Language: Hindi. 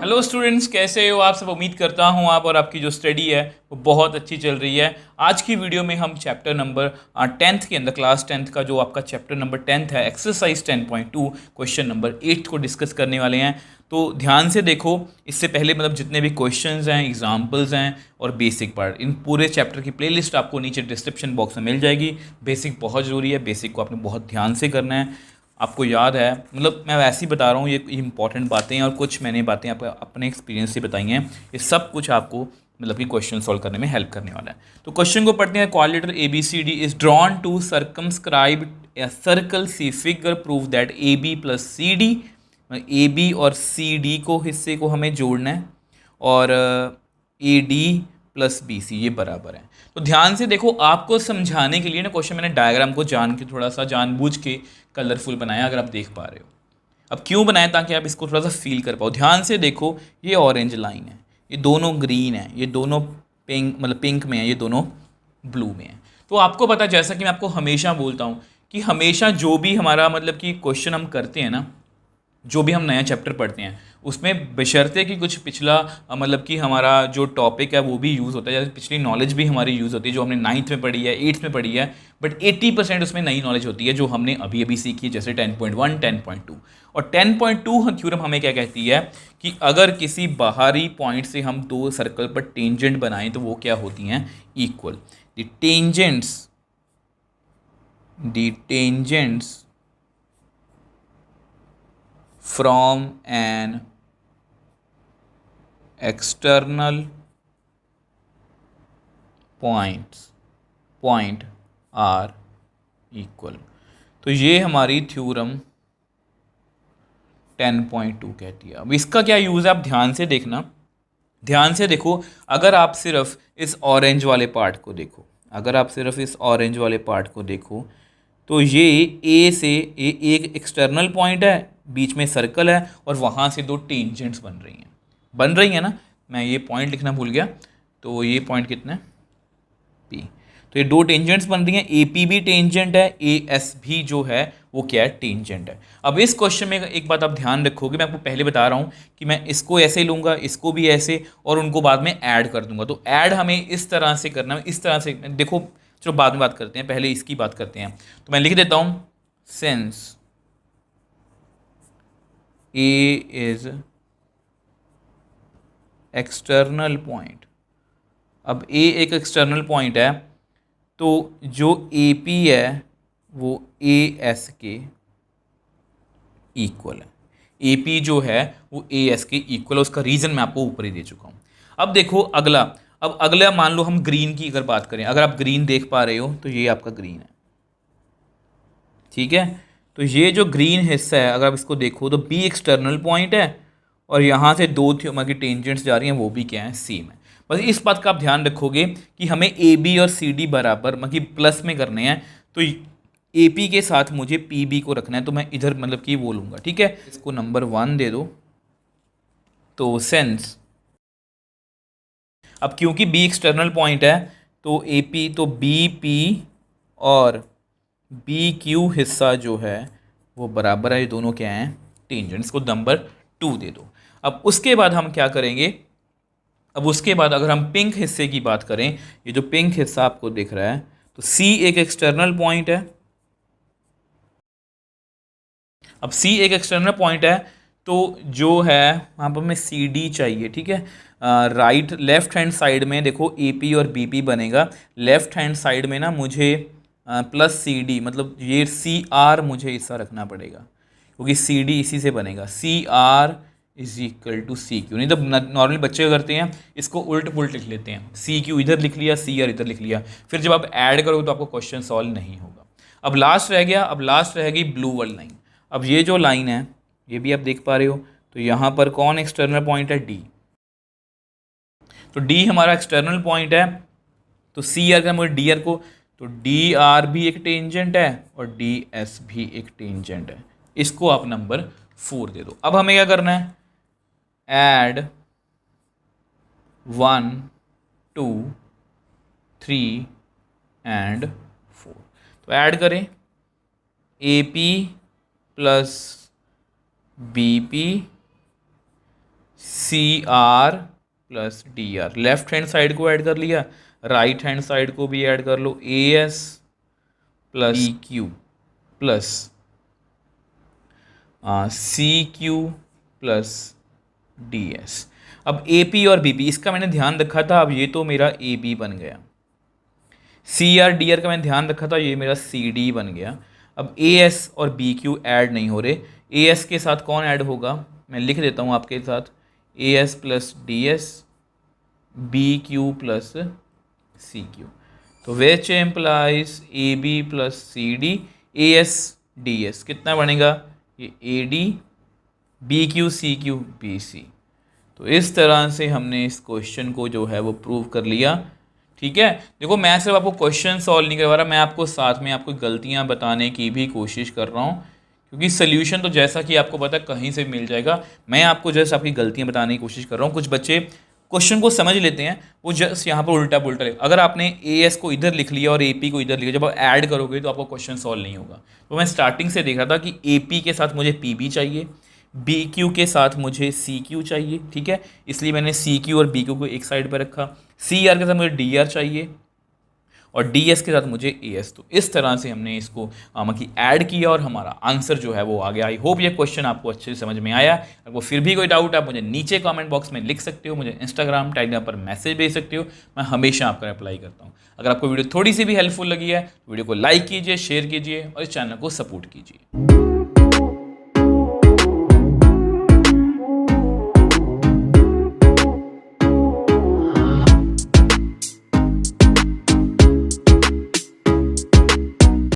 हेलो स्टूडेंट्स, कैसे हो आप सब। उम्मीद करता हूँ आप और आपकी जो स्टडी है वो बहुत अच्छी चल रही है। आज की वीडियो में हम चैप्टर नंबर 10th के अंदर, क्लास 10th का जो आपका चैप्टर नंबर 10th है, एक्सरसाइज 10.2 क्वेश्चन नंबर 8 को डिस्कस करने वाले हैं। तो ध्यान से देखो, इससे पहले मतलब जितने भी क्वेश्चंस हैं, एग्जाम्पल्स हैं और बेसिक पार्ट, इन पूरे चैप्टर की प्लेलिस्ट आपको नीचे डिस्क्रिप्शन बॉक्स में मिल जाएगी। बेसिक बहुत ज़रूरी है, बेसिक को आपने बहुत ध्यान से करना है। आपको याद है, मतलब मैं वैसे ही बता रहा हूँ, ये इंपॉर्टेंट बातें हैं और कुछ मैंने बातें आपको अपने एक्सपीरियंस से बताई हैं। ये सब कुछ आपको मतलब कि क्वेश्चन सॉल्व करने में हेल्प करने वाला है। तो क्वेश्चन को पढ़ते हैं। Quadrilateral A B C D is drawn to circumscribe a circle, see figure prove that A B plus C D, A B और सी डी को हिस्से को हमें जोड़ना है और A D plus B C ये बराबर है। तो ध्यान से देखो, आपको समझाने के लिए ना क्वेश्चन मैंने डायग्राम को जान के थोड़ा सा जानबूझ के कलरफुल बनाया, अगर आप देख पा रहे हो। अब क्यों बनाया, ताकि आप इसको थोड़ा सा फील कर पाओ। ध्यान से देखो, ये ऑरेंज लाइन है, ये दोनों ग्रीन है, ये दोनों पिंक मतलब पिंक में है, ये दोनों ब्लू में है। तो आपको पता, जैसा कि मैं आपको हमेशा बोलता हूँ कि हमेशा जो भी हमारा मतलब कि क्वेश्चन हम करते हैं ना, जो भी हम नया चैप्टर पढ़ते हैं, उसमें बशर्ते कि कुछ पिछला मतलब कि हमारा जो टॉपिक है वो भी यूज़ होता है, जैसे पिछली नॉलेज भी हमारी यूज़ होती है जो हमने 9th में पढ़ी है, 8th में पढ़ी है। बट 80% उसमें नई नॉलेज होती है जो हमने अभी अभी सीखी है, जैसे 10.1, 10.2। और 10.2 थ्योरम हमें क्या कहती है कि अगर किसी बाहरी पॉइंट से हम दो सर्कल पर टेंजेंट बनाएं तो वो क्या होती हैं, equal. The tangents from an external point are equal। तो ये हमारी थ्योरम 10.2 कहती है। अब इसका क्या यूज़ है, आप ध्यान से देखना। ध्यान से देखो, अगर आप सिर्फ इस ऑरेंज वाले पार्ट को देखो, अगर आप सिर्फ इस ऑरेंज वाले पार्ट को देखो, तो ये ए से एक एक्सटर्नल पॉइंट है, बीच में सर्कल है और वहाँ से दो टेंजेंट्स बन रही हैं ना। मैं ये पॉइंट लिखना भूल गया, तो ये पॉइंट कितना है, पी। तो ये दो टेंजेंट्स बन रही हैं, ए पी भी टेंजेंट है, ए एस भी जो है वो क्या है, टेंजेंट है। अब इस क्वेश्चन में एक बात आप ध्यान रखोगे, मैं आपको पहले बता रहा हूँ कि मैं इसको ऐसे लूँगा, इसको भी ऐसे, और उनको बाद में ऐड कर दूंगा। तो ऐड हमें इस तरह से करना है, इस तरह से देखो। चलो बाद में बात करते हैं, पहले इसकी बात करते हैं। तो मैं लिख देता हूँ, since A is external point. अब ए एक एक्सटर्नल पॉइंट है, तो जो ए पी है वो ए एस के इक्वल है। ए पी जो है वो ए एस के इक्वल है। उसका रीज़न मैं आपको ऊपर ही दे चुका हूँ। अब देखो अगला, अब अगला मान लो हम ग्रीन की अगर बात करें, अगर आप ग्रीन देख पा रहे हो तो ये आपका ग्रीन है, ठीक है। तो ये जो ग्रीन हिस्सा है, अगर आप इसको देखो तो बी एक्सटर्नल पॉइंट है और यहाँ से दो मतलब की टेंजेंट्स जा रही हैं, वो भी क्या है, सेम है। बस इस बात का आप ध्यान रखोगे कि हमें ए बी और सी डी बराबर मतलब प्लस में करने हैं। तो ए पी के साथ मुझे पी बी को रखना है, तो मैं इधर मतलब कि वो लूँगा, ठीक है। इसको नंबर 1 दे दो। तो सेंस, अब क्योंकि बी एक्सटर्नल पॉइंट है तो ए पी, तो बी पी और बी क्यू हिस्सा जो है वो बराबर है, ये दोनों क्या हैं, टेंजेंट्स। को नंबर 2 दे दो। अब उसके बाद हम क्या करेंगे, अब उसके बाद अगर हम पिंक हिस्से की बात करें, ये जो पिंक हिस्सा आपको दिख रहा है, तो सी एक एक्सटर्नल पॉइंट है। अब सी एक एक्सटर्नल पॉइंट है, तो जो है वहाँ पर हमें सी डी चाहिए, ठीक है। राइट लेफ्ट हैंड साइड में देखो ए पी और बी पी बनेगा। लेफ्ट हैंड साइड में ना मुझे प्लस सी डी, मतलब ये सी आर मुझे हिस्सा रखना पड़ेगा, क्योंकि सी डी इसी से बनेगा। C R is equal to C Q. नहीं तो नॉर्मली बच्चे करते हैं, इसको उल्ट पुल्ट लिख लेते हैं, सी क्यू इधर लिख लिया, सी आर इधर लिख लिया, फिर जब आप ऐड करोगे तो आपको क्वेश्चन सॉल्व नहीं होगा। अब लास्ट रह गया, अब लास्ट रह गई ब्लू वाली लाइन। अब ये जो लाइन है, ये भी आप देख पा रहे हो, तो यहाँ पर कौन एक्सटर्नल पॉइंट है, डी। तो डी हमारा एक्सटर्नल पॉइंट है, तो सी अगर मुझे डी आर को, तो डी आर भी एक टेंजेंट है और डी एस भी एक टेंजेंट है। इसको आप नंबर 4 दे दो। अब हमें क्या करना है, ऐड 1 2 3 एंड 4। तो ऐड करें, A P plus B P C R plus D R, left hand side को ऐड कर लिया, राइट हैंड साइड को भी ऐड कर लो, A S plus B Q plus C Q plus D S. अब ए पी और बी पी इसका मैंने ध्यान रखा था, अब ये तो मेरा ए बी बन गया। सी आर डी आर का मैंने ध्यान रखा था, ये मेरा सी डी बन गया। अब ए एस और बी क्यू ऐड नहीं हो रहे, ए एस के साथ कौन ऐड होगा, मैं लिख देता हूँ आपके साथ, A S plus D S, B Q plus C Q. तो which implies A B plus C D, A S D S कितना बनेगा, ये A D, B Q C Q B C. तो इस तरह से हमने इस क्वेश्चन को जो है वो प्रूव कर लिया। ठीक है, देखो मैं सिर्फ आपको क्वेश्चन सॉल्व नहीं करवा रहा, मैं आपको साथ में आपको गलतियां बताने की भी कोशिश कर रहा हूँ, क्योंकि सोल्यूशन तो जैसा कि आपको पता है कहीं से मिल जाएगा। मैं आपको जस्ट आपकी गलतियां बताने की कोशिश कर रहा हूँ। कुछ बच्चे क्वेश्चन को समझ लेते हैं, वो जस्ट यहाँ पर उल्टा पुल्टा अगर आपने ए एस को इधर लिख लिया और ए पी को इधर लिखा, जब आप ऐड करोगे तो आपको क्वेश्चन सॉल्व नहीं होगा। तो मैं स्टार्टिंग से देख रहा था कि ए पी के साथ मुझे पी बी चाहिए, बी क्यू के साथ मुझे सी क्यू चाहिए, ठीक है, इसलिए मैंने सी क्यू और बी क्यू को एक साइड पर रखा। सी आर के साथ मुझे डी आर चाहिए और डी एस के साथ मुझे ए एस। तो इस तरह से हमने इसको मतलब ऐड किया और हमारा आंसर जो है वो आ गया। आई होप ये क्वेश्चन आपको अच्छे से समझ में आया। अगर वो फिर भी कोई डाउट आप मुझे नीचे कमेंट बॉक्स में लिख सकते हो, मुझे इंस्टाग्राम टेलीग्राम पर मैसेज भेज सकते हो, मैं हमेशा आपका रिप्लाई करता हूँ। अगर आपको वीडियो थोड़ी सी भी हेल्पफुल लगी है तो वीडियो को लाइक कीजिए, शेयर कीजिए और इस चैनल को सपोर्ट कीजिए।